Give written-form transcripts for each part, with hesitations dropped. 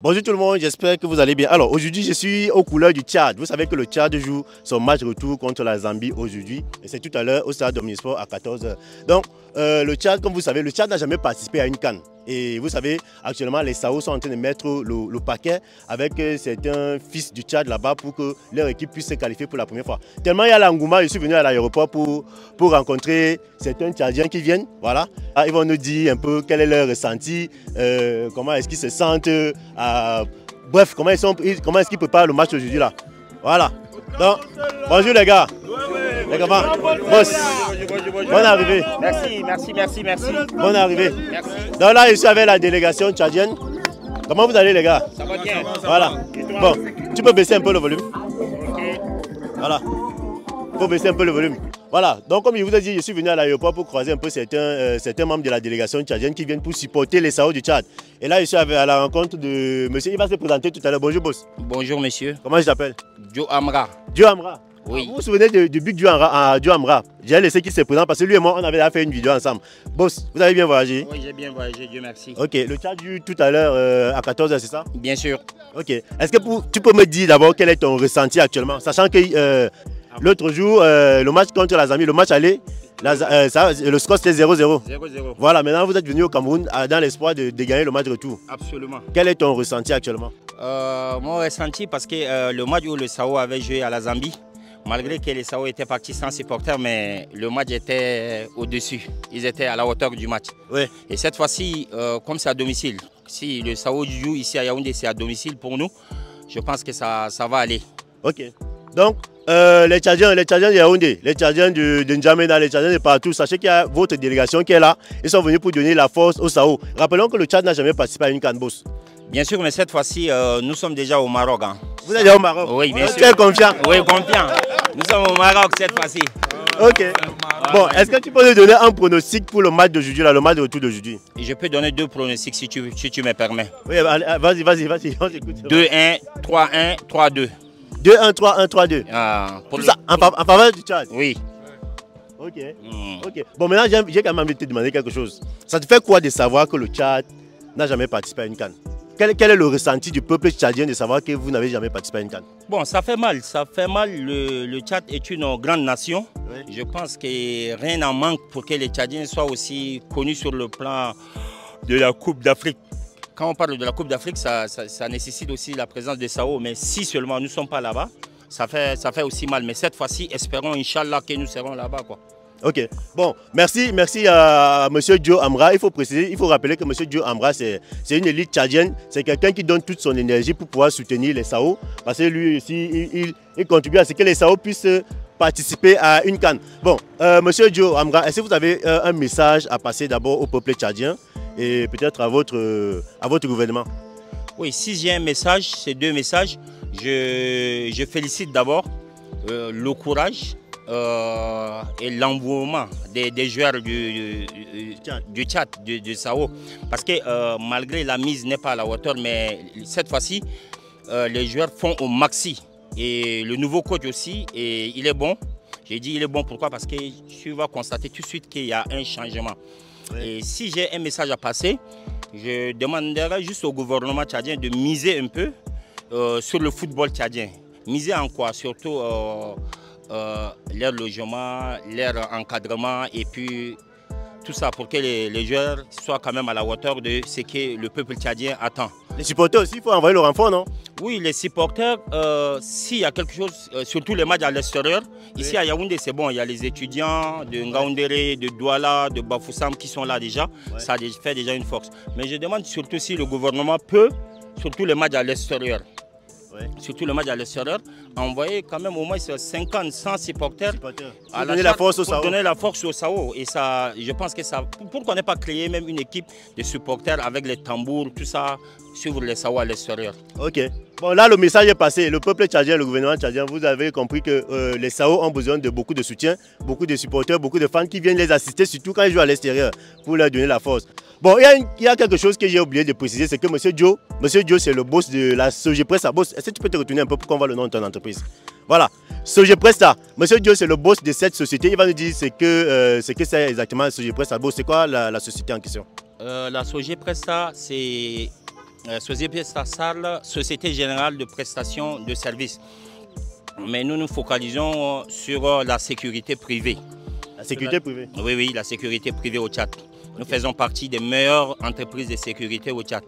Bonjour tout le monde, j'espère que vous allez bien. Alors aujourd'hui je suis aux couleurs du Tchad. Vous savez que le Tchad joue son match retour contre la Zambie aujourd'hui. Et c'est tout à l'heure au stade Omnisport à 14 h. Donc le Tchad, comme vous savez, le Tchad n'a jamais participé à une CAN. Et vous savez, actuellement les Sao sont en train de mettre le paquet avec certains fils du Tchad là-bas pour que leur équipe puisse se qualifier pour la première fois. Tellement il y a l'engouement, je suis venu à l'aéroport pour rencontrer certains Tchadiens qui viennent. Voilà. Ils vont nous dire un peu quel est leur ressenti, comment est-ce qu'ils se sentent. Bref, comment est-ce qu'ils préparent le match aujourd'hui là. Voilà. Donc, bonjour les gars. Les gars, boss. Bonne arrivée. Merci. Bonne arrivée. Merci. Donc là, je suis avec la délégation tchadienne. Comment vous allez les gars? Ça va bien. Voilà. Bon, tu peux baisser un peu le volume. Ok. Voilà. Il faut baisser un peu le volume. Voilà, donc comme je vous ai dit, je suis venu à l'aéroport pour croiser un peu certains membres de la délégation tchadienne qui viennent pour supporter les Sao du Tchad. Et là, je suis à la rencontre de monsieur, il va se présenter tout à l'heure. Bonjour boss. Bonjour monsieur. Comment je t'appelle? Joe Amra. Joe Amra. Oui. Vous vous souvenez du big Joe Amra? J'ai laissé qu'il se présente parce que lui et moi, on avait fait une vidéo ensemble. Boss, vous avez bien voyagé? Oui, j'ai bien voyagé, Dieu merci. Ok, le Tchad joue tout à l'heure à 14 h, c'est ça? Bien sûr. Ok, est-ce que tu peux me dire d'abord quel est ton ressenti actuellement? Sachant que l'autre jour, le match contre la Zambie, le match aller, le score c'était 0-0. 0-0. Voilà, maintenant vous êtes venu au Cameroun dans l'espoir de gagner le match retour. Absolument. Quel est ton ressenti actuellement? Mon ressenti, parce que le match où le Sao avait joué à la Zambie, malgré que les Sao étaient partis sans supporters, mais le match était au-dessus. Ils étaient à la hauteur du match. Oui. Et cette fois-ci, comme c'est à domicile, si le Sao joue ici à Yaoundé, c'est à domicile pour nous, je pense que ça va aller. Ok. Donc, les Tchadiens de Yaoundé, les Tchadiens de N'Djamena, les Tchadiens de partout, sachez qu'il y a votre délégation qui est là. Ils sont venus pour donner la force au Sao. Rappelons que le Tchad n'a jamais participé à une CAN, boss. Bien sûr, mais cette fois-ci, nous sommes déjà au Maroc. Hein. Vous êtes déjà au Maroc? Oui, bien sûr. Tu es confiant? Oui, confiant. Nous sommes au Maroc cette fois-ci. Ok. Bon, est-ce que tu peux nous donner un pronostic pour le match d'aujourd'hui, le match de retour d'aujourd'hui? Je peux donner deux pronostics si tu me permets. Oui, vas-y, on t'écoute. 2-1, 3-1, 3-2. 2-1, 3-1, 3-2. Tout ça en faveur du Tchad? Oui. Ok. Ok. Bon, maintenant, j'ai quand même envie de te demander quelque chose. Ça te fait quoi de savoir que le Tchad n'a jamais participé à une CAN? Quel est le ressenti du peuple tchadien de savoir que vous n'avez jamais participé à une CAN? Bon, ça fait mal. Ça fait mal. Le Tchad est une grande nation. Oui. Je pense que rien n'en manque pour que les Tchadiens soient aussi connus sur le plan de la Coupe d'Afrique. Quand on parle de la Coupe d'Afrique, ça nécessite aussi la présence de Sao. Mais si seulement nous ne sommes pas là-bas, ça fait aussi mal. Mais cette fois-ci, espérons, Inch'Allah, que nous serons là-bas, quoi. Ok, bon, merci à M. Joe Amra. Il faut préciser, il faut rappeler que M. Joe Amra, c'est une élite tchadienne. C'est quelqu'un qui donne toute son énergie pour pouvoir soutenir les Sao. Parce que lui aussi, il contribue à ce que les Sao puissent participer à une CAN. Bon, M. Joe Amra, est-ce que vous avez un message à passer d'abord au peuple tchadien et peut-être à votre gouvernement? Oui, si j'ai un message, c'est deux messages. Je félicite d'abord le courage et l'envouement des joueurs du Tchad, du Sao. Parce que malgré la mise n'est pas à la hauteur, mais cette fois-ci, les joueurs font au maxi. Et le nouveau coach aussi, et il est bon. J'ai dit il est bon, pourquoi? Parce que tu vas constater tout de suite qu'il y a un changement. Oui. Et si j'ai un message à passer, je demanderai juste au gouvernement tchadien de miser un peu sur le football tchadien. Miser en quoi? Surtout leur logement, leur encadrement et puis tout ça pour que les joueurs soient quand même à la hauteur de ce que le peuple tchadien attend. Les supporters aussi, il faut envoyer le renfort, non? Oui, les supporters, s'il y a quelque chose, surtout les matchs à l'extérieur, oui. Ici à Yaoundé c'est bon, il y a les étudiants de Ngaoundéré, de Douala, de Bafoussam qui sont là déjà, ouais. Ça fait déjà une force. Mais je demande surtout si le gouvernement peut, surtout les matchs à l'extérieur, ouais. Surtout le match à l'extérieur, envoyer quand même au moins 50, 100 supporters pour donner la force au Sao. Et ça, je pense que ça, pourquoi ne pas créer même une équipe de supporters avec les tambours, tout ça, suivre les Sao à l'extérieur. Ok. Bon, là, le message est passé. Le peuple tchadien, le gouvernement tchadien, vous avez compris que les Sao ont besoin de beaucoup de soutien, beaucoup de supporters, beaucoup de fans qui viennent les assister, surtout quand ils jouent à l'extérieur, pour leur donner la force. Bon, il y a quelque chose que j'ai oublié de préciser, c'est que M. Joe, c'est le boss de la Sogepresta. Boss, est-ce que tu peux te retourner un peu pour qu'on voit le nom de ton entreprise? Voilà, Sogepresta. M. Joe, c'est le boss de cette société. Il va nous dire ce que c'est exactement Sogepresta. Boss, c'est quoi la société en question? La Sogepresta, c'est Société Starsal, Société Générale de Prestation de Services. Mais nous nous focalisons sur la sécurité privée. La sécurité privée? Oui, oui, la sécurité privée au Tchad. Nous faisons partie des meilleures entreprises de sécurité au Tchad.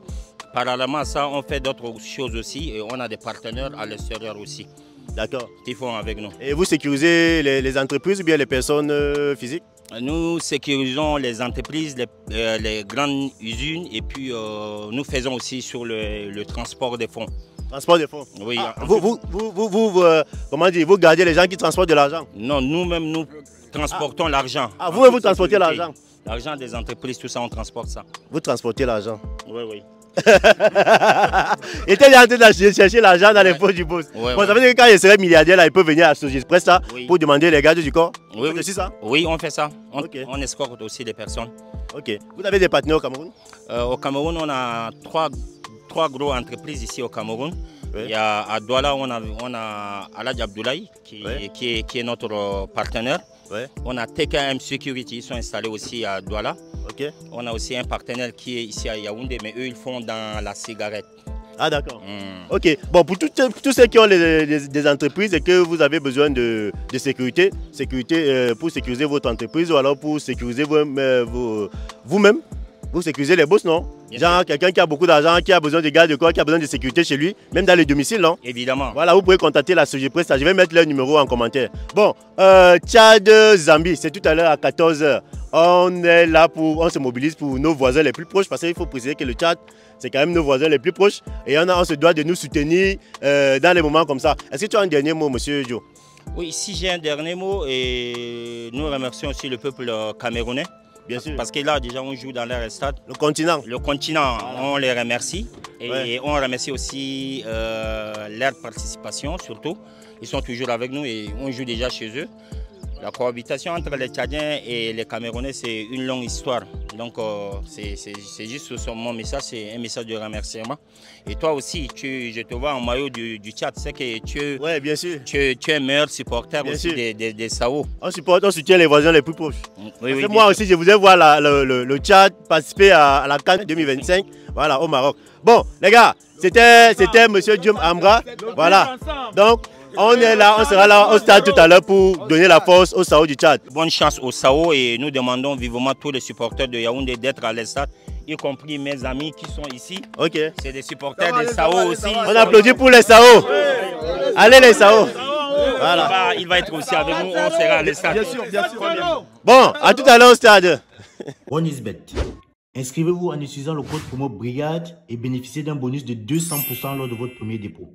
Parallèlement à ça, on fait d'autres choses aussi et on a des partenaires à l'extérieur aussi. D'accord. Qui font avec nous. Et vous sécurisez les entreprises ou bien les personnes physiques? Nous sécurisons les entreprises, les grandes usines et puis nous faisons aussi sur le transport des fonds. Transport des fonds? Oui. Ah, comment dire, vous gardez les gens qui transportent de l'argent? Non, nous-mêmes nous transportons l'argent. Ah, vous transportez l'argent? L'argent des entreprises, tout ça, on transporte ça. Vous transportez l'argent? Oui, oui. Il était en train de chercher l'argent dans les poches du boss. Ouais, bon, ça veut dire que quand il serait milliardaire, là, il peut venir à Société Express pour demander les gardes du corps. Oui, c'est ça? Oui, on fait ça. On escorte aussi des personnes. Ok. Vous avez des partenaires au Cameroun? Au Cameroun, on a trois grosses entreprises ici au Cameroun. Oui. Il y a à Douala, on a Aladj Abdoulaye qui est notre partenaire. Ouais. On a TKM Security, ils sont installés aussi à Douala. Okay. On a aussi un partenaire qui est ici à Yaoundé, mais eux, ils font dans la cigarette. Ah d'accord. Ok. Bon, pour tous ceux qui ont des entreprises et que vous avez besoin de sécurité pour sécuriser votre entreprise ou alors pour sécuriser vous-même, vous sécurisez les boss, non? Genre quelqu'un qui a beaucoup d'argent, qui a besoin de garde de corps, qui a besoin de sécurité chez lui, même dans les domiciles, non? Évidemment. Voilà, vous pouvez contacter la Société Presta. Je vais mettre leur numéro en commentaire. Bon, Tchad, Zambie, c'est tout à l'heure à 14 h. On est là on se mobilise pour nos voisins les plus proches parce qu'il faut préciser que le Tchad, c'est quand même nos voisins les plus proches et on se doit de nous soutenir dans les moments comme ça. Est-ce que tu as un dernier mot, monsieur Joe? Oui, si j'ai un dernier mot, et nous remercions aussi le peuple camerounais. Bien sûr. Parce que là, déjà, on joue dans leur stade. Le continent. Le continent, voilà. On les remercie. Et ouais. On remercie aussi leur participation, surtout. Ils sont toujours avec nous et on joue déjà chez eux. La cohabitation entre les Tchadiens et les Camerounais, c'est une longue histoire. Donc, c'est juste mon message, c'est un message de remerciement. Et toi aussi, je te vois en maillot du Tchad, c'est que bien sûr. Tu es un meilleur supporter bien aussi des Sao. On soutient les voisins les plus proches. Oui, oui, moi aussi, je voulais voir le Tchad participer à la CAN 2025 voilà, au Maroc. Bon, les gars, c'était monsieur Dioum Ambra. Voilà. Donc, on est là, on sera là au stade tout à l'heure pour donner la force aux Sao du Tchad. Bonne chance aux Sao et nous demandons vivement tous les supporters de Yaoundé d'être à l'estade, y compris mes amis qui sont ici. Ok. C'est des supporters des Sao aussi. On applaudit pour les Sao. Allez les Sao. Voilà. Il va être aussi avec nous, on sera à l'estade. Bien sûr, bien sûr. Bon, à tout à l'heure au stade. OneXBet. Inscrivez-vous en utilisant le code promo BRIGADE et bénéficiez d'un bonus de 200% lors de votre premier dépôt.